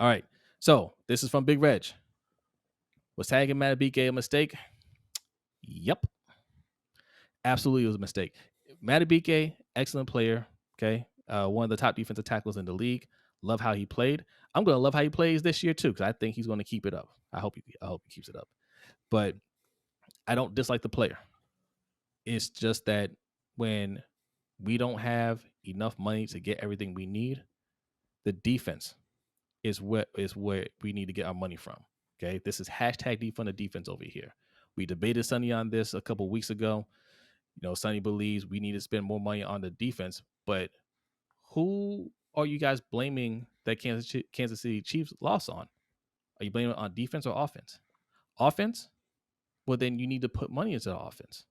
All right. So this is from Big Reg. Was tagging Madubuike a mistake? Yep. Absolutely, it was a mistake. Madubuike, excellent player. Okay, one of the top defensive tackles in the league. Love how he played. I'm gonna love how he plays this year too, because I think he's going to keep it up. I hope he keeps it up. But I don't dislike the player. It's just that when we don't have enough money to get everything we need, the defense is where we need to get our money from. Okay, this is hashtag defund the defense over here. We debated Sonny on this a couple weeks ago. Sonny believes we need to spend more money on the defense, but who are you guys blaming that Kansas City Chiefs loss on? Are you blaming it on defense or offense? Offense? Well, then you need to put money into the offense.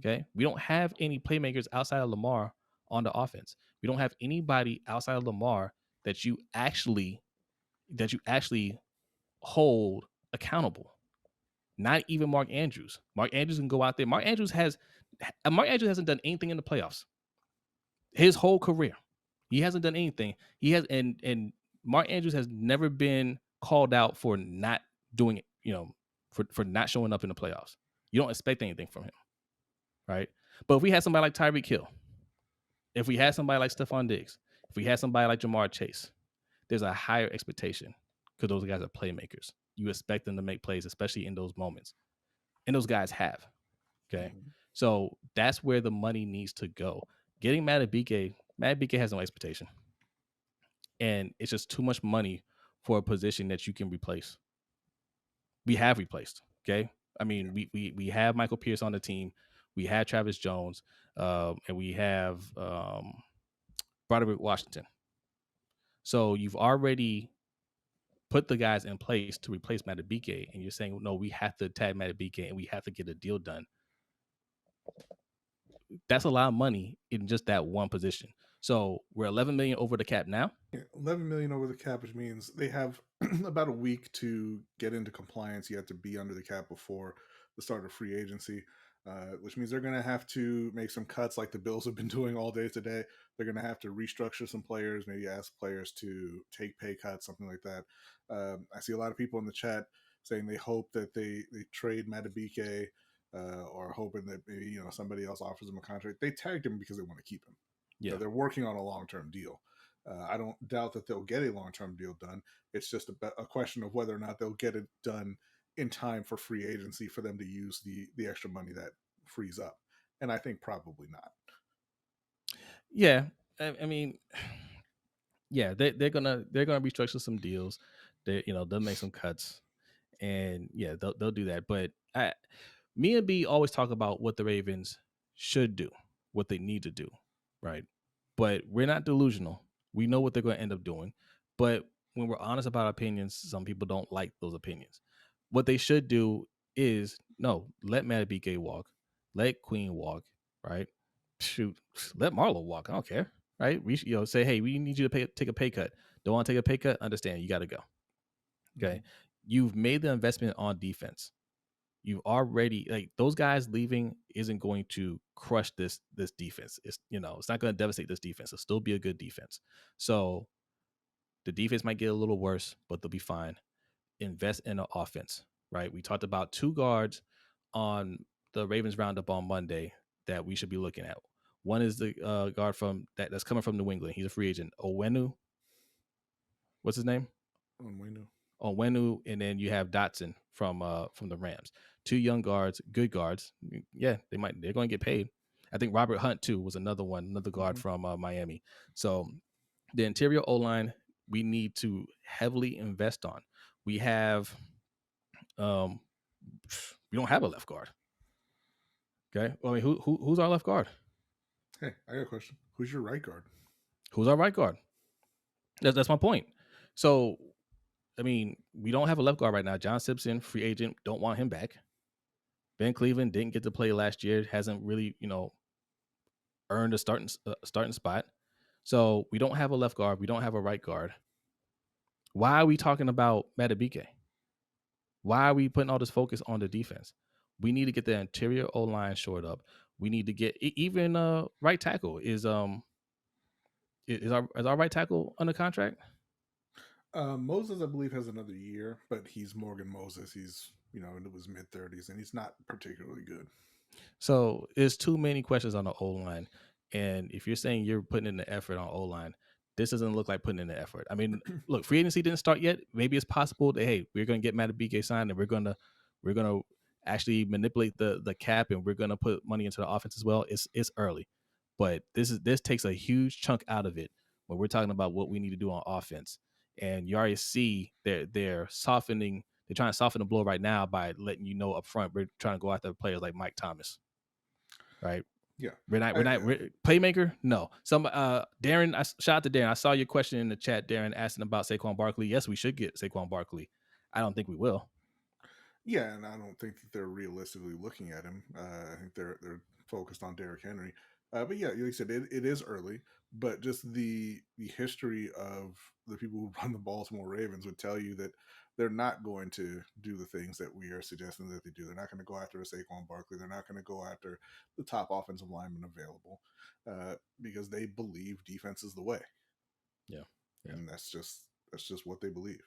Okay, we don't have any playmakers outside of Lamar on the offense. We don't have anybody outside of Lamar that you actually hold accountable. Not even Mark Andrews. Mark Andrews can go out there. Mark Andrews hasn't done anything in the playoffs his whole career. He hasn't done anything. He has, and Mark Andrews has never been called out for not doing it. For not showing up in the playoffs. You don't expect anything from him, right? But if we had somebody like Tyreek Hill, if we had somebody like Stephon Diggs, if we had somebody like Jamar Chase, there's a higher expectation because those guys are playmakers. You expect them to make plays, especially in those moments. And those guys have. Okay. So that's where the money needs to go. Getting Madubuike has no expectation. And it's just too much money for a position that you can replace. We have replaced. Okay. I mean, we have Michael Pierce on the team. We have Travis Jones, and we have Broderick Washington. So you've already put the guys in place to replace Madubuike, and you're saying, no, we have to tag Madubuike and we have to get a deal done. That's a lot of money in just that one position. So we're 11 million over the cap now. Yeah, 11 million over the cap, which means they have about a week to get into compliance. You have to be under the cap before the start of free agency, which means they're going to have to make some cuts like the Bills have been doing all day today. They're going to have to restructure some players, maybe ask players to take pay cuts, something like that. I see a lot of people in the chat saying they hope that they trade Madubuike, or hoping that maybe somebody else offers them a contract. They tagged him because they want to keep him. Yeah. They're working on a long-term deal. I don't doubt that they'll get a long-term deal done. It's just a question of whether or not they'll get it done in time for free agency for them to use the extra money that frees up. And I think probably not. Yeah. I mean, yeah, they're gonna restructure some deals. They'll make some cuts, and yeah, they'll do that. But me and B always talk about what the Ravens should do, what they need to do, right? But we're not delusional. We know what they're going to end up doing. But when we're honest about our opinions, some people don't like those opinions. What they should do is let Madubuike walk, let Queen walk, right? Shoot, let Marlo walk. I don't care, right? Say, hey, we need you to take a pay cut. Don't want to take a pay cut? Understand? You got to go. Okay, you've made the investment on defense. You've already those guys leaving isn't going to crush this defense. It's not going to devastate this defense. It'll still be a good defense. So the defense might get a little worse, but they'll be fine. Invest in the offense, right? We talked about 2 guards on the Ravens roundup on Monday that we should be looking at. One is the guard that's coming from New England. He's a free agent. Onwenu. What's his name? Onwenu, and then you have Dotson from the Rams. 2 young guards, good guards. Yeah, they're going to get paid. I think Robert Hunt too was another guard from Miami. So the interior O-line we need to heavily invest on. We have we don't have a left guard. Okay, I mean who's our left guard? Hey, I got a question. Who's your right guard? Who's our right guard? That's my point. So I mean, we don't have a left guard right now. John Simpson, free agent, don't want him back. Ben Cleveland didn't get to play last year. Hasn't really, earned a starting spot. So we don't have a left guard. We don't have a right guard. Why are we talking about Madubuike? Why are we putting all this focus on the defense? We need to get the interior O-line shored up. We need to get even right tackle. Is our right tackle under contract? Moses, I believe, has another year, but he's Morgan Moses. He's into his mid 30s, and he's not particularly good. So it's too many questions on the O line. And if you're saying you're putting in the effort on O line, this doesn't look like putting in the effort. I mean, look, free agency didn't start yet. Maybe it's possible that hey, we're gonna get Madubuike signed and we're gonna actually manipulate the cap and we're gonna put money into the offense as well. It's early. But this takes a huge chunk out of it when we're talking about what we need to do on offense. And you already see they're softening, they're trying to soften the blow right now by letting you know up front we're trying to go after players like Mike Thomas, right? Yeah, We're playmaker. No, some Darren. Shout out to Darren. I saw your question in the chat, Darren, asking about Saquon Barkley. Yes, we should get Saquon Barkley. I don't think we will. yeah, and I don't think that they're realistically looking at him. I think they're focused on Derrick Henry. But yeah, like you said, it is early, but just the history of the people who run the Baltimore Ravens would tell you that they're not going to do the things that we are suggesting that they do. They're not going to go after a Saquon Barkley. They're not going to go after the top offensive lineman available because they believe defense is the way, Yeah, yeah. and that's just what they believe.